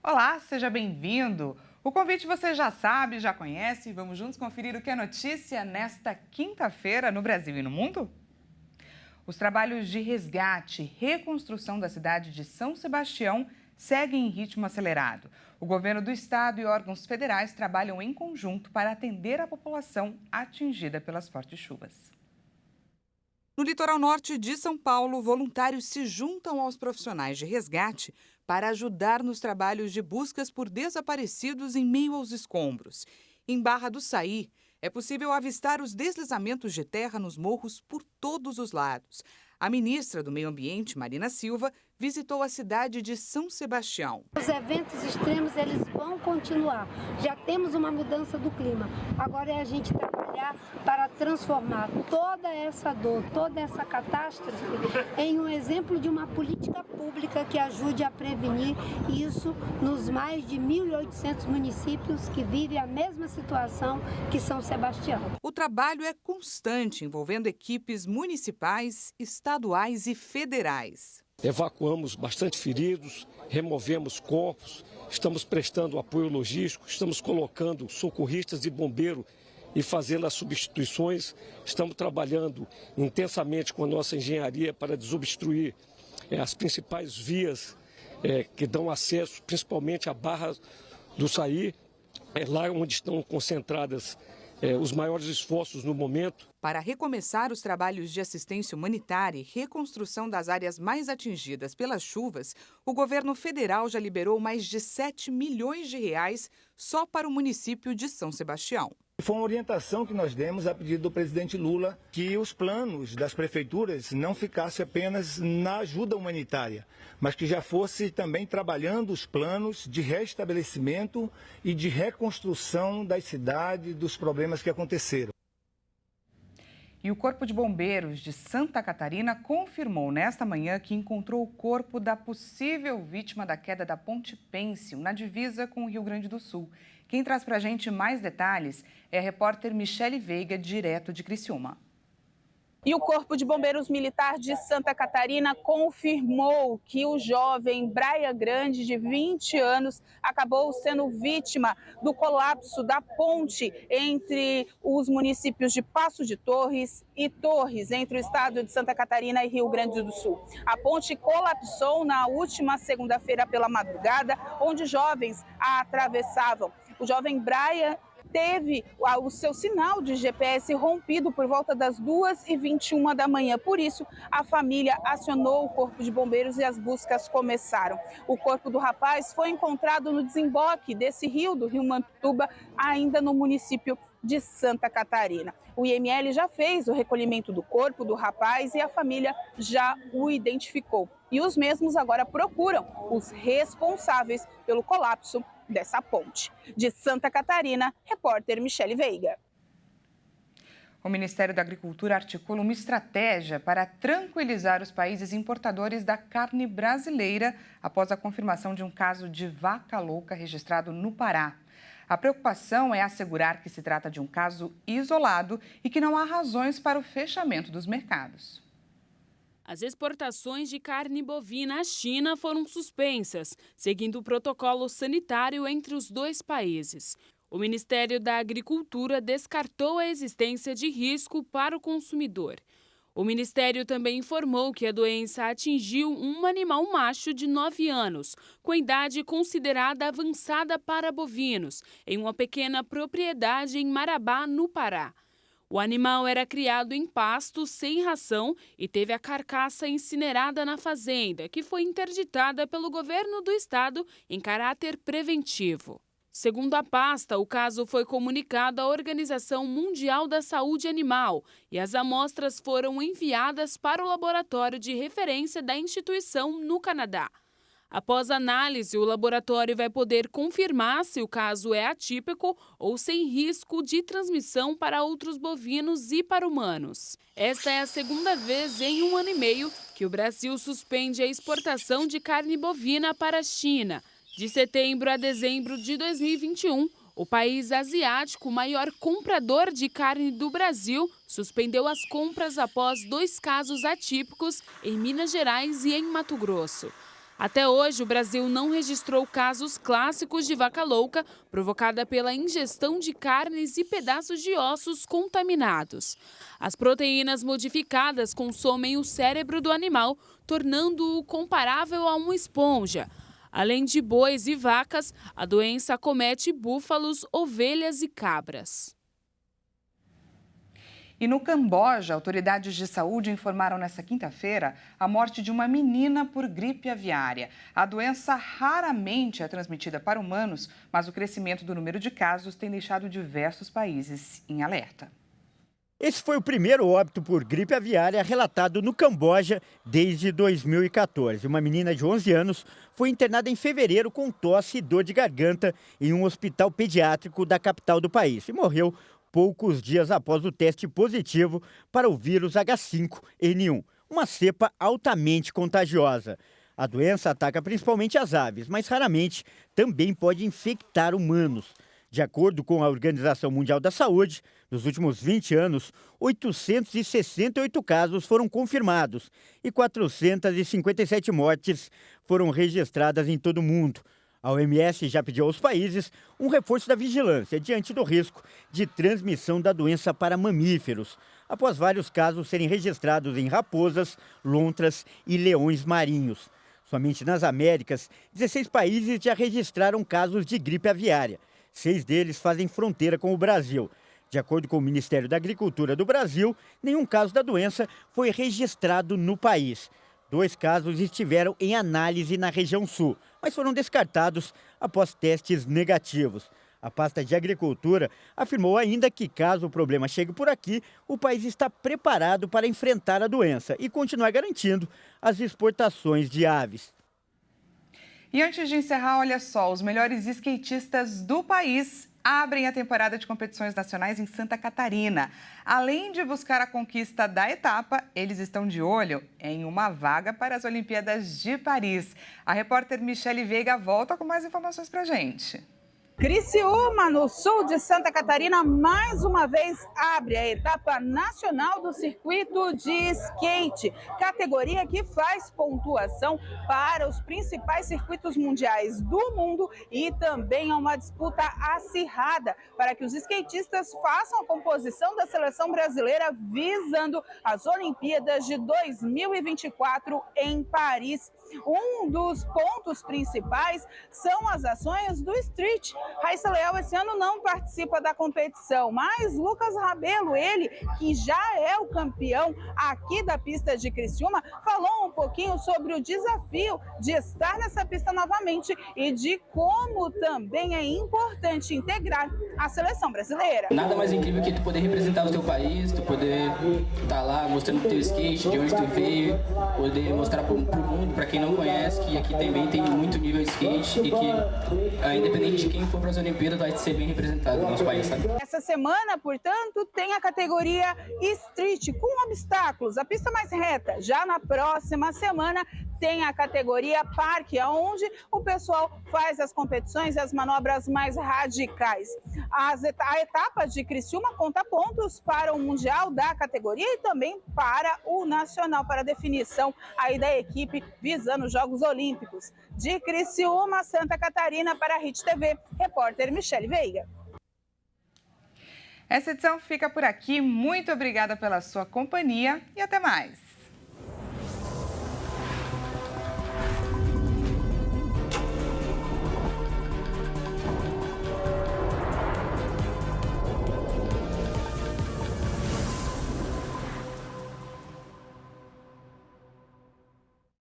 Olá, seja bem-vindo. O convite você já sabe, já conhece. Vamos juntos conferir o que é notícia nesta quinta-feira no Brasil e no mundo? Os trabalhos de resgate e reconstrução da cidade de São Sebastião seguem em ritmo acelerado. O governo do estado e órgãos federais trabalham em conjunto para atender a população atingida pelas fortes chuvas. No litoral norte de São Paulo, voluntários se juntam aos profissionais de resgate para ajudar nos trabalhos de buscas por desaparecidos em meio aos escombros. Em Barra do Saí, é possível avistar os deslizamentos de terra nos morros por todos os lados. A ministra do Meio Ambiente, Marina Silva, visitou a cidade de São Sebastião. Os eventos extremos, eles vão continuar. Já temos uma mudança do clima. Agora é a gente trabalhar para transformar toda essa dor, toda essa catástrofe em um exemplo de uma política pública que ajude a prevenir isso nos mais de 1.800 municípios que vivem a mesma situação que São Sebastião. O trabalho é constante, envolvendo equipes municipais, estaduais e federais. Evacuamos bastante feridos, removemos corpos, estamos prestando apoio logístico, estamos colocando socorristas e bombeiros e fazendo as substituições. Estamos trabalhando intensamente com a nossa engenharia para desobstruir as principais vias que dão acesso, principalmente à Barra do Saí, lá onde estão concentradas os maiores esforços no momento. Para recomeçar os trabalhos de assistência humanitária e reconstrução das áreas mais atingidas pelas chuvas, o governo federal já liberou mais de 7 milhões de reais só para o município de São Sebastião. Foi uma orientação que nós demos a pedido do presidente Lula que os planos das prefeituras não ficassem apenas na ajuda humanitária, mas que já fosse também trabalhando os planos de restabelecimento e de reconstrução das cidades, dos problemas que aconteceram. E o Corpo de Bombeiros de Santa Catarina confirmou nesta manhã que encontrou o corpo da possível vítima da queda da Ponte Pêncil, na divisa com o Rio Grande do Sul. Quem traz para a gente mais detalhes é a repórter Michele Veiga, direto de Criciúma. E o Corpo de Bombeiros Militar de Santa Catarina confirmou que o jovem Braia Grande, de 20 anos, acabou sendo vítima do colapso da ponte entre os municípios de Passo de Torres e Torres, entre o estado de Santa Catarina e Rio Grande do Sul. A ponte colapsou na última segunda-feira pela madrugada, onde jovens a atravessavam. O jovem Braia teve o seu sinal de GPS rompido por volta das 2h21 da manhã. Por isso, a família acionou o Corpo de Bombeiros e as buscas começaram. O corpo do rapaz foi encontrado no desemboque desse rio, do Rio Mampituba, ainda no município de Santa Catarina. O IML já fez o recolhimento do corpo do rapaz e a família já o identificou. E os mesmos agora procuram os responsáveis pelo colapso dessa ponte. De Santa Catarina, repórter Michele Veiga. O Ministério da Agricultura articula uma estratégia para tranquilizar os países importadores da carne brasileira após a confirmação de um caso de vaca louca registrado no Pará. A preocupação é assegurar que se trata de um caso isolado e que não há razões para o fechamento dos mercados. As exportações de carne bovina à China foram suspensas, seguindo o protocolo sanitário entre os dois países. O Ministério da Agricultura descartou a existência de risco para o consumidor. O Ministério também informou que a doença atingiu um animal macho de 9 anos, com idade considerada avançada para bovinos, em uma pequena propriedade em Marabá, no Pará. O animal era criado em pasto, sem ração, e teve a carcaça incinerada na fazenda, que foi interditada pelo governo do estado em caráter preventivo. Segundo a pasta, o caso foi comunicado à Organização Mundial da Saúde Animal e as amostras foram enviadas para o laboratório de referência da instituição no Canadá. Após análise, o laboratório vai poder confirmar se o caso é atípico ou sem risco de transmissão para outros bovinos e para humanos. Esta é a segunda vez em 1 ano e meio que o Brasil suspende a exportação de carne bovina para a China. De setembro a dezembro de 2021, o país asiático maior comprador de carne do Brasil suspendeu as compras após 2 casos atípicos em Minas Gerais e em Mato Grosso. Até hoje, o Brasil não registrou casos clássicos de vaca louca provocada pela ingestão de carnes e pedaços de ossos contaminados. As proteínas modificadas consomem o cérebro do animal, tornando-o comparável a uma esponja. Além de bois e vacas, a doença acomete búfalos, ovelhas e cabras. E no Camboja, autoridades de saúde informaram nesta quinta-feira a morte de uma menina por gripe aviária. A doença raramente é transmitida para humanos, mas o crescimento do número de casos tem deixado diversos países em alerta. Esse foi o primeiro óbito por gripe aviária relatado no Camboja desde 2014. Uma menina de 11 anos foi internada em fevereiro com tosse e dor de garganta em um hospital pediátrico da capital do país e morreu poucos dias após o teste positivo para o vírus H5N1, uma cepa altamente contagiosa. A doença ataca principalmente as aves, mas raramente também pode infectar humanos. De acordo com a Organização Mundial da Saúde, nos últimos 20 anos, 868 casos foram confirmados e 457 mortes foram registradas em todo o mundo. A OMS já pediu aos países um reforço da vigilância diante do risco de transmissão da doença para mamíferos, após vários casos serem registrados em raposas, lontras e leões marinhos. Somente nas Américas, 16 países já registraram casos de gripe aviária. 6 deles fazem fronteira com o Brasil. De acordo com o Ministério da Agricultura do Brasil, nenhum caso da doença foi registrado no país. 2 casos estiveram em análise na região sul, mas foram descartados após testes negativos. A pasta de Agricultura afirmou ainda que, caso o problema chegue por aqui, o país está preparado para enfrentar a doença e continuar garantindo as exportações de aves. E antes de encerrar, olha só, os melhores skatistas do país abrem a temporada de competições nacionais em Santa Catarina. Além de buscar a conquista da etapa, eles estão de olho em uma vaga para as Olimpíadas de Paris. A repórter Michele Veiga volta com mais informações para a gente. Criciúma, no sul de Santa Catarina, mais uma vez abre a etapa nacional do circuito de skate, categoria que faz pontuação para os principais circuitos mundiais do mundo e também é uma disputa acirrada para que os skatistas façam a composição da seleção brasileira visando as Olimpíadas de 2024 em Paris. Um dos pontos principais são as ações do street. Raíssa Leal esse ano não participa da competição, mas Lucas Rabelo, ele que já é o campeão aqui da pista de Criciúma, falou um pouquinho sobre o desafio de estar nessa pista novamente e de como também é importante integrar a seleção brasileira. Nada mais incrível que tu poder representar o teu país, tu poder estar lá mostrando o teu skate, de onde tu veio, poder mostrar pro mundo, para quem não conhece, que aqui também tem muito nível de skate e que, independente de quem for para as Olimpíadas, vai ser bem representado no nosso país, sabe? Essa semana, portanto, tem a categoria Street com obstáculos, a pista mais reta. Já na próxima semana tem a categoria Parque, onde o pessoal faz as competições e as manobras mais radicais. A etapa de Criciúma conta pontos para o Mundial da categoria e também para o Nacional, para a definição aí da equipe visando os Jogos Olímpicos. De Criciúma, Santa Catarina, para a Hit TV, repórter Michele Veiga. Essa edição fica por aqui. Muito obrigada pela sua companhia e até mais.